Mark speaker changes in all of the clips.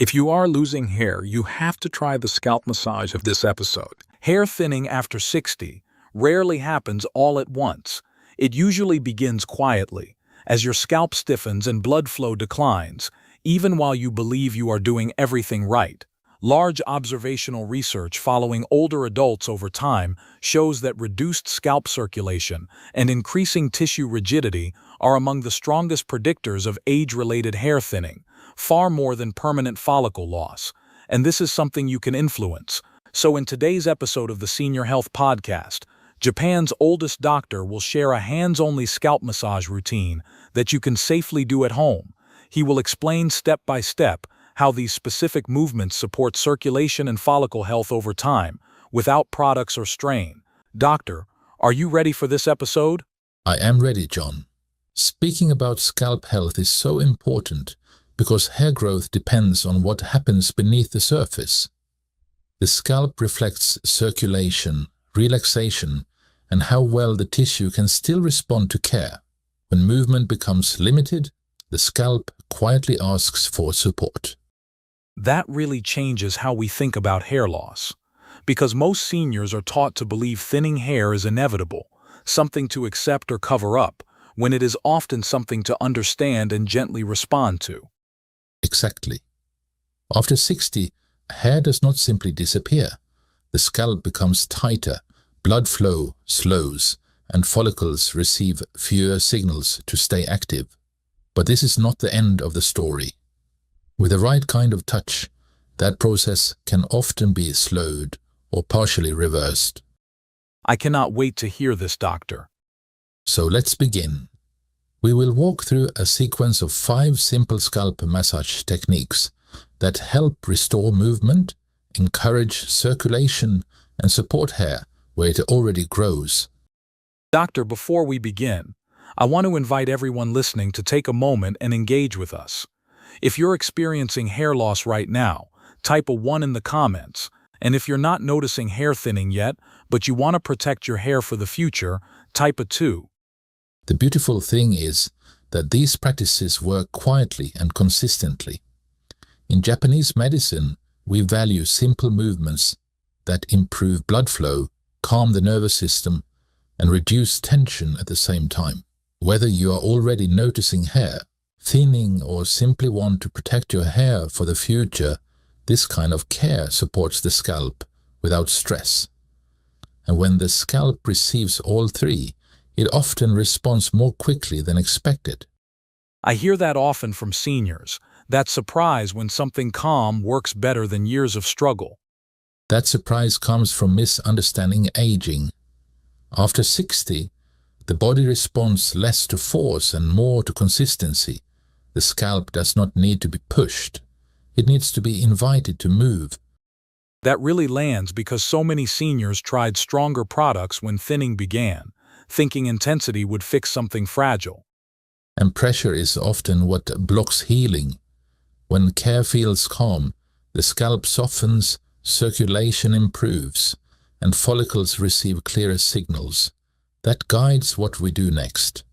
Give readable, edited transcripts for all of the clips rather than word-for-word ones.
Speaker 1: If you are losing hair, you have to try the scalp massage of this episode. Hair thinning after 60 rarely happens all at once. It usually begins quietly, as your scalp stiffens and blood flow declines, even while you believe you are doing everything right. Large observational research following older adults over time shows that reduced scalp circulation and increasing tissue rigidity are among the strongest predictors of age-related hair thinning, far more than permanent follicle loss. And this is something you can influence. So in today's episode of the Senior Health Podcast, Japan's oldest doctor will share a hands-only scalp massage routine that you can safely do at home. He will explain step by step how these specific movements support circulation and follicle health over time, without products or strain. Doctor, are you ready for this episode?
Speaker 2: I am ready, John. Speaking about scalp health is so important because hair growth depends on what happens beneath the surface. The scalp reflects circulation, relaxation, and how well the tissue can still respond to care. When movement becomes limited, the scalp quietly asks for support.
Speaker 1: That really changes how we think about hair loss, because most seniors are taught to believe thinning hair is inevitable, something to accept or cover up, when it is often something to understand and gently respond to.
Speaker 2: Exactly. After 60, hair does not simply disappear. The scalp becomes tighter, blood flow slows, and follicles receive fewer signals to stay active. But this is not the end of the story. With the right kind of touch, that process can often be slowed or partially reversed.
Speaker 1: I cannot wait to hear this, doctor.
Speaker 2: So let's begin. We will walk through a sequence of 5 simple scalp massage techniques that help restore movement, encourage circulation, and support hair where it already grows.
Speaker 1: Doctor, before we begin, I want to invite everyone listening to take a moment and engage with us. If you're experiencing hair loss right now, type a 1 in the comments. And if you're not noticing hair thinning yet, but you want to protect your hair for the future, type a 2.
Speaker 2: The beautiful thing is that these practices work quietly and consistently. In Japanese medicine, we value simple movements that improve blood flow, calm the nervous system, and reduce tension at the same time. Whether you are already noticing hair thinning or simply want to protect your hair for the future, this kind of care supports the scalp without stress. And when the scalp receives all 3, it often responds more quickly than expected.
Speaker 1: I hear that often from seniors, that surprise when something calm works better than years of struggle.
Speaker 2: That surprise comes from misunderstanding aging. After 60, the body responds less to force and more to consistency. The scalp does not need to be pushed. It needs to be invited to move.
Speaker 1: That really lands because so many seniors tried stronger products when thinning began, thinking intensity would fix something fragile.
Speaker 2: And pressure is often what blocks healing. When care feels calm, the scalp softens, circulation improves, and follicles receive clearer signals. That guides what we do next.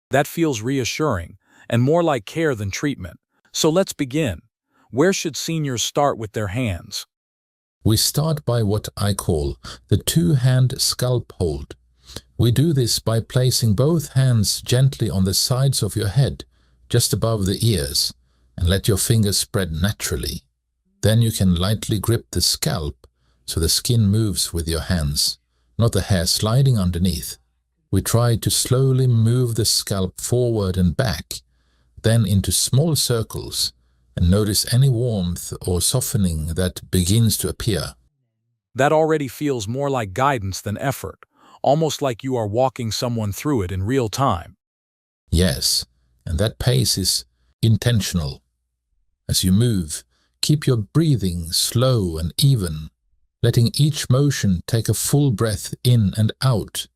Speaker 1: That feels reassuring, and more like care than treatment. So let's begin. Where should seniors start with their hands?
Speaker 2: We start by what I call the 2-hand scalp hold. We do this by placing both hands gently on the sides of your head, just above the ears, and let your fingers spread naturally. Then you can lightly grip the scalp so the skin moves with your hands, not the hair sliding underneath. We try to slowly move the scalp forward and back, then into small circles, and notice any warmth or softening that begins to appear.
Speaker 1: That already feels more like guidance than effort, almost like you are walking someone through it in real time.
Speaker 2: Yes, and that pace is intentional. As you move, keep your breathing slow and even, letting each motion take a full breath in and out.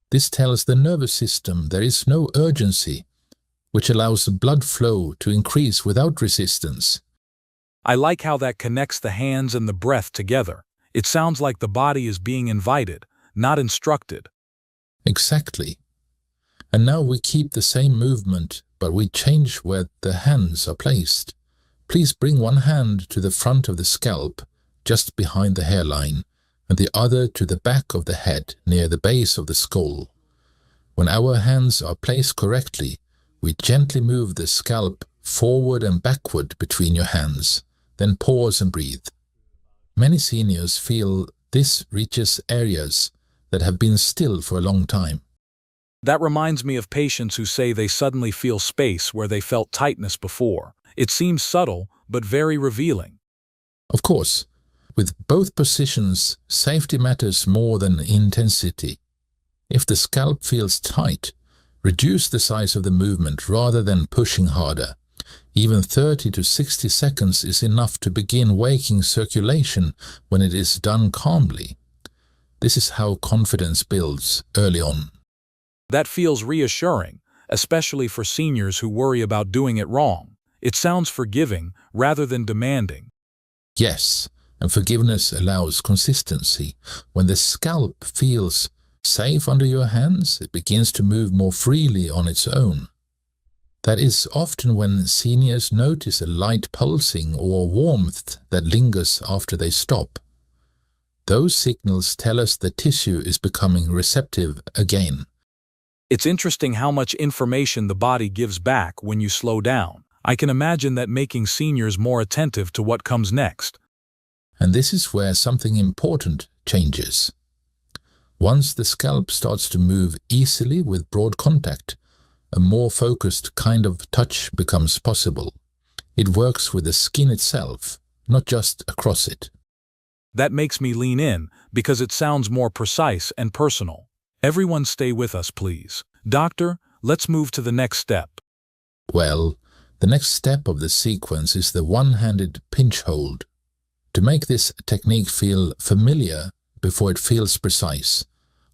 Speaker 2: This tells the nervous system there is no urgency, which allows the blood flow to increase without resistance.
Speaker 1: I like how that connects the hands and the breath together. It sounds like the body is being invited, not instructed.
Speaker 2: Exactly. And now we keep the same movement, but we change where the hands are placed. Please bring one hand to the front of the scalp, just behind the hairline, and the other to the back of the head, near the base of the skull. When our hands are placed correctly, we gently move the scalp forward and backward between your hands, then pause and breathe. Many seniors feel this reaches areas that have been still for a long time.
Speaker 1: That reminds me of patients who say they suddenly feel space where they felt tightness before. It seems subtle, but very revealing.
Speaker 2: Of course, with both positions, safety matters more than intensity. If the scalp feels tight, reduce the size of the movement rather than pushing harder. Even 30 to 60 seconds is enough to begin waking circulation when it is done calmly. This is how confidence builds early on.
Speaker 1: That feels reassuring, especially for seniors who worry about doing it wrong. It sounds forgiving rather than demanding.
Speaker 2: Yes, and forgiveness allows consistency. When the scalp feels safe under your hands, it begins to move more freely on its own. That is often when seniors notice a light pulsing or warmth that lingers after they stop. Those signals tell us the tissue is becoming receptive again.
Speaker 1: It's interesting how much information the body gives back when you slow down. I can imagine that making seniors more attentive to what comes next.
Speaker 2: And this is where something important changes. Once the scalp starts to move easily with broad contact, a more focused kind of touch becomes possible. It works with the skin itself, not just across it.
Speaker 1: That makes me lean in because it sounds more precise and personal. Everyone stay with us, please. Doctor, let's move to the next step.
Speaker 2: Well, the next step of the sequence is the one-handed pinch hold. To make this technique feel familiar before it feels precise,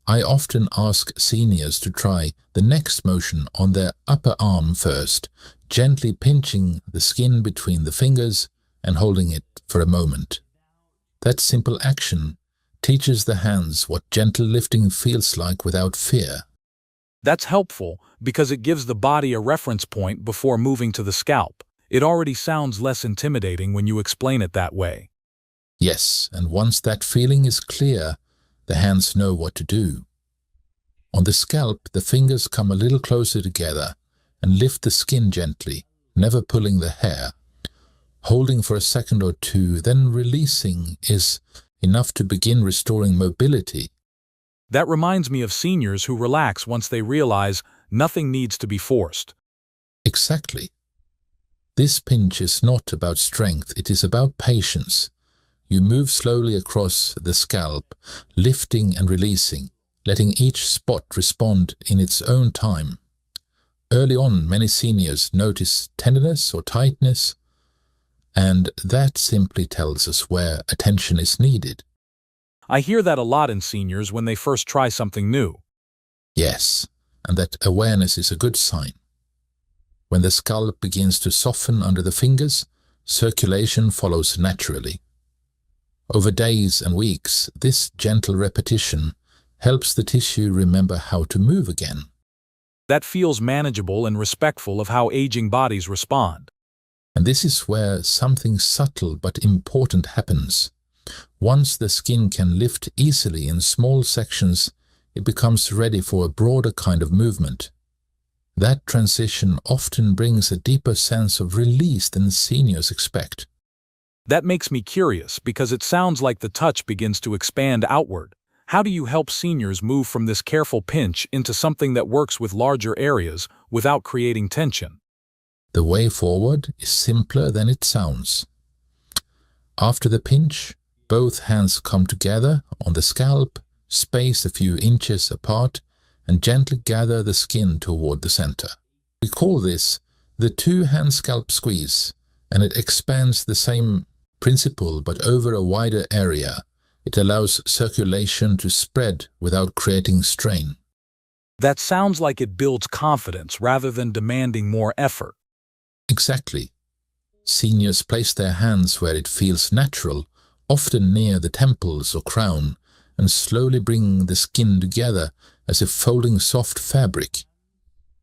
Speaker 2: I often ask seniors to try the next motion on their upper arm first, gently pinching the skin between the fingers and holding it for a moment. That simple action teaches the hands what gentle lifting feels like without fear.
Speaker 1: That's helpful because it gives the body a reference point before moving to the scalp. It already sounds less intimidating when you explain it that way.
Speaker 2: Yes, and once that feeling is clear, the hands know what to do. On the scalp, the fingers come a little closer together and lift the skin gently, never pulling the hair. Holding for a second or two, then releasing is enough to begin restoring mobility.
Speaker 1: That reminds me of seniors who relax once they realize nothing needs to be forced.
Speaker 2: Exactly. This pinch is not about strength, it is about patience. You move slowly across the scalp, lifting and releasing, letting each spot respond in its own time. Early on, many seniors notice tenderness or tightness, and that simply tells us where attention is needed.
Speaker 1: I hear that a lot in seniors when they first try something new.
Speaker 2: Yes, and that awareness is a good sign. When the scalp begins to soften under the fingers, circulation follows naturally. Over days and weeks, this gentle repetition helps the tissue remember how to move again.
Speaker 1: That feels manageable and respectful of how aging bodies respond.
Speaker 2: And this is where something subtle but important happens. Once the skin can lift easily in small sections, it becomes ready for a broader kind of movement. That transition often brings a deeper sense of release than seniors expect.
Speaker 1: That makes me curious because it sounds like the touch begins to expand outward. How do you help seniors move from this careful pinch into something that works with larger areas without creating tension?
Speaker 2: The way forward is simpler than it sounds. After the pinch, both hands come together on the scalp, spaced a few inches apart, and gently gather the skin toward the center. We call this the two-hand scalp squeeze, and it expands the same principle but over a wider area. It allows circulation to spread without creating strain.
Speaker 1: That sounds like it builds confidence rather than demanding more effort.
Speaker 2: Exactly. Seniors place their hands where it feels natural, often near the temples or crown, and slowly bring the skin together as if folding soft fabric.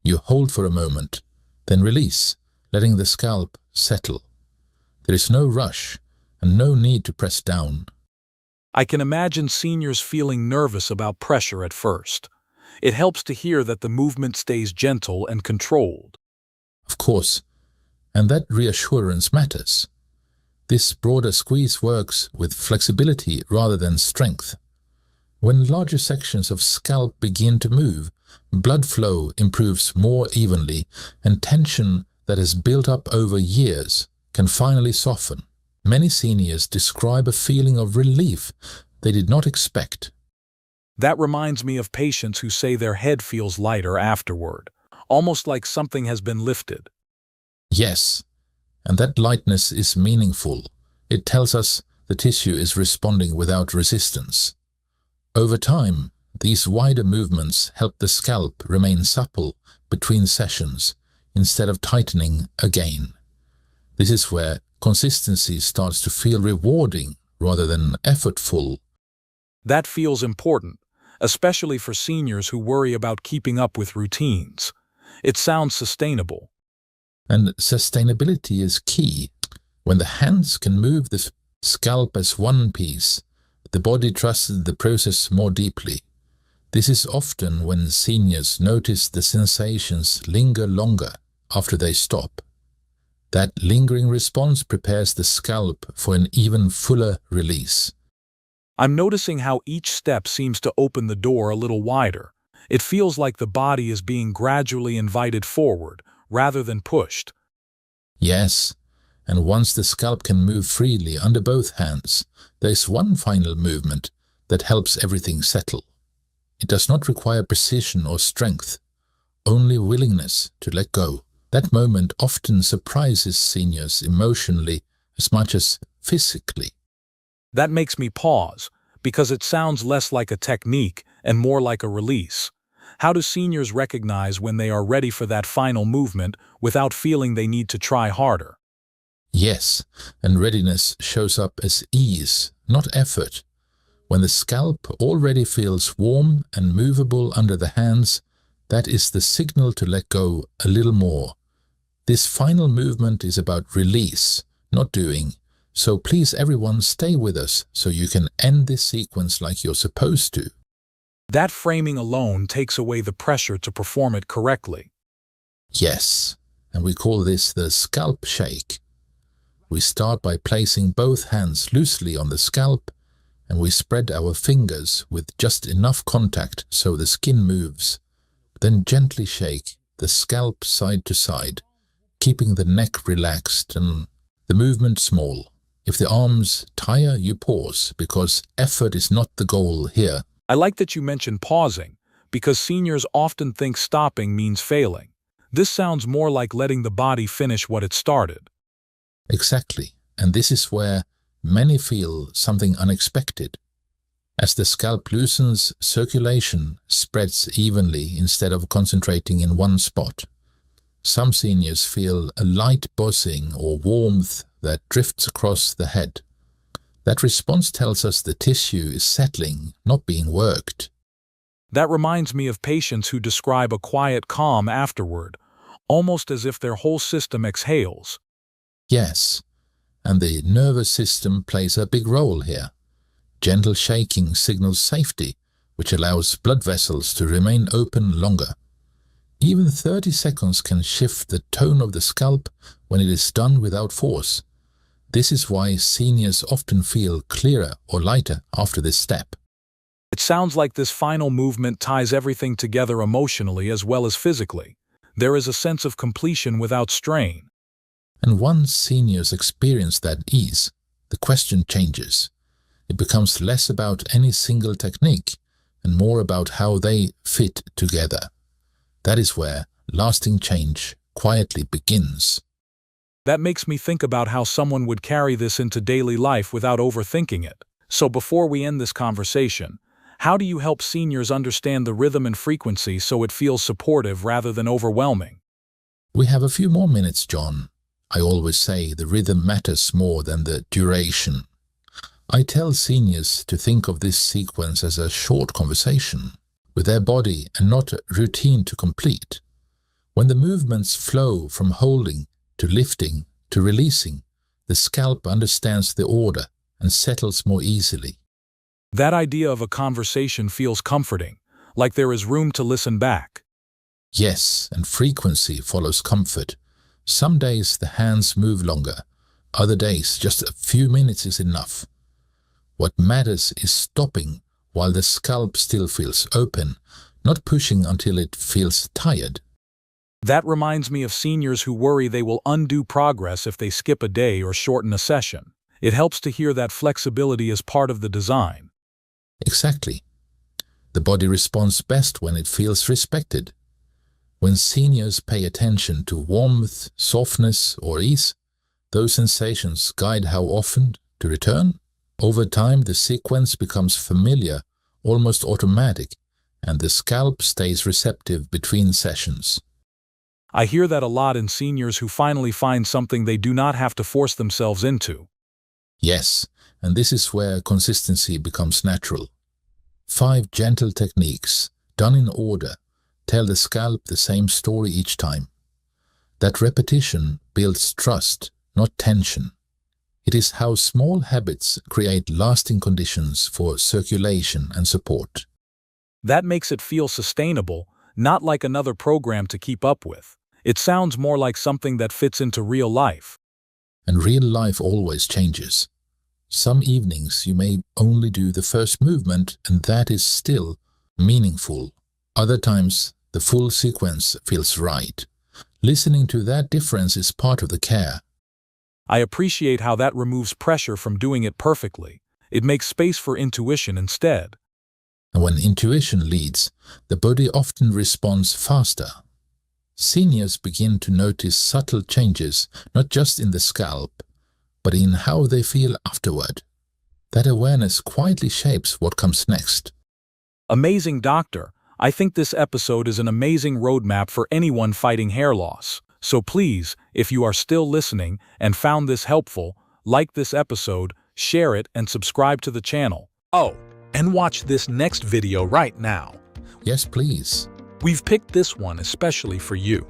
Speaker 2: You hold for a moment, then release, letting the scalp settle. There is no rush and no need to press down.
Speaker 1: I can imagine seniors feeling nervous about pressure at first. It helps to hear that the movement stays gentle and controlled.
Speaker 2: Of course, and that reassurance matters. This broader squeeze works with flexibility rather than strength. When larger sections of scalp begin to move, blood flow improves more evenly, and tension that has built up over years can finally soften. Many seniors describe a feeling of relief they did not expect.
Speaker 1: That reminds me of patients who say their head feels lighter afterward, almost like something has been lifted.
Speaker 2: Yes, and that lightness is meaningful. It tells us the tissue is responding without resistance. Over time, these wider movements help the scalp remain supple between sessions instead of tightening again. This is where consistency starts to feel rewarding rather than effortful.
Speaker 1: That feels important, especially for seniors who worry about keeping up with routines. It sounds sustainable.
Speaker 2: And sustainability is key. When the hands can move the scalp as one piece, the body trusts the process more deeply. This is often when seniors notice the sensations linger longer after they stop. That lingering response prepares the scalp for an even fuller release.
Speaker 1: I'm noticing how each step seems to open the door a little wider. It feels like the body is being gradually invited forward, rather than pushed.
Speaker 2: Yes, and once the scalp can move freely under both hands, there is one final movement that helps everything settle. It does not require precision or strength, only willingness to let go. That moment often surprises seniors emotionally as much as physically.
Speaker 1: That makes me pause, because it sounds less like a technique and more like a release. How do seniors recognize when they are ready for that final movement without feeling they need to try harder?
Speaker 2: Yes, and readiness shows up as ease, not effort. When the scalp already feels warm and movable under the hands, that is the signal to let go a little more. This final movement is about release, not doing. So please everyone stay with us so you can end this sequence like you're supposed to.
Speaker 1: That framing alone takes away the pressure to perform it correctly.
Speaker 2: Yes, and we call this the scalp shake. We start by placing both hands loosely on the scalp, and we spread our fingers with just enough contact so the skin moves. Then gently shake the scalp side to side, keeping the neck relaxed and the movement small. If the arms tire, you pause, because effort is not the goal here.
Speaker 1: I like that you mentioned pausing, because seniors often think stopping means failing. This sounds more like letting the body finish what it started.
Speaker 2: Exactly, and this is where many feel something unexpected. As the scalp loosens, circulation spreads evenly instead of concentrating in one spot. Some seniors feel a light buzzing or warmth that drifts across the head. That response tells us the tissue is settling, not being worked.
Speaker 1: That reminds me of patients who describe a quiet calm afterward, almost as if their whole system exhales.
Speaker 2: Yes, and the nervous system plays a big role here. Gentle shaking signals safety, which allows blood vessels to remain open longer. Even 30 seconds can shift the tone of the scalp when it is done without force. This is why seniors often feel clearer or lighter after this step.
Speaker 1: It sounds like this final movement ties everything together emotionally as well as physically. There is a sense of completion without strain.
Speaker 2: And once seniors experience that ease, the question changes. It becomes less about any single technique and more about how they fit together. That is where lasting change quietly begins.
Speaker 1: That makes me think about how someone would carry this into daily life without overthinking it. So before we end this conversation, how do you help seniors understand the rhythm and frequency so it feels supportive rather than overwhelming?
Speaker 2: We have a few more minutes, John. I always say the rhythm matters more than the duration. I tell seniors to think of this sequence as a short conversation with their body and not a routine to complete. When the movements flow from holding to lifting to releasing, The scalp understands the order and settles more easily.
Speaker 1: That idea of a conversation feels comforting, like there is room to listen back.
Speaker 2: Yes, and frequency follows comfort. Some days the hands move longer, other days just a few minutes is enough. What matters is stopping while the scalp still feels open, not pushing until it feels tired.
Speaker 1: That reminds me of seniors who worry they will undo progress if they skip a day or shorten a session. It helps to hear that flexibility is part of the design.
Speaker 2: Exactly. The body responds best when it feels respected. When seniors pay attention to warmth, softness, or ease, those sensations guide how often to return. Over time, the sequence becomes familiar, almost automatic, and the scalp stays receptive between sessions.
Speaker 1: I hear that a lot in seniors who finally find something they do not have to force themselves into.
Speaker 2: Yes, and this is where consistency becomes natural. 5 gentle techniques, done in order, tell the scalp the same story each time. That repetition builds trust, not tension. It is how small habits create lasting conditions for circulation and support.
Speaker 1: That makes it feel sustainable, not like another program to keep up with. It sounds more like something that fits into real life.
Speaker 2: And real life always changes. Some evenings you may only do the first movement, and that is still meaningful. Other times, the full sequence feels right. Listening to that difference is part of the care.
Speaker 1: I appreciate how that removes pressure from doing it perfectly. It makes space for intuition instead.
Speaker 2: And when intuition leads, the body often responds faster. Seniors begin to notice subtle changes, not just in the scalp, but in how they feel afterward. That awareness quietly shapes what comes next.
Speaker 1: Amazing doctor. I think this episode is an amazing roadmap for anyone fighting hair loss. So please, if you are still listening and found this helpful, like this episode, share it, and subscribe to the channel. Oh, and watch this next video right now.
Speaker 2: Yes, please.
Speaker 1: We've picked this one especially for you.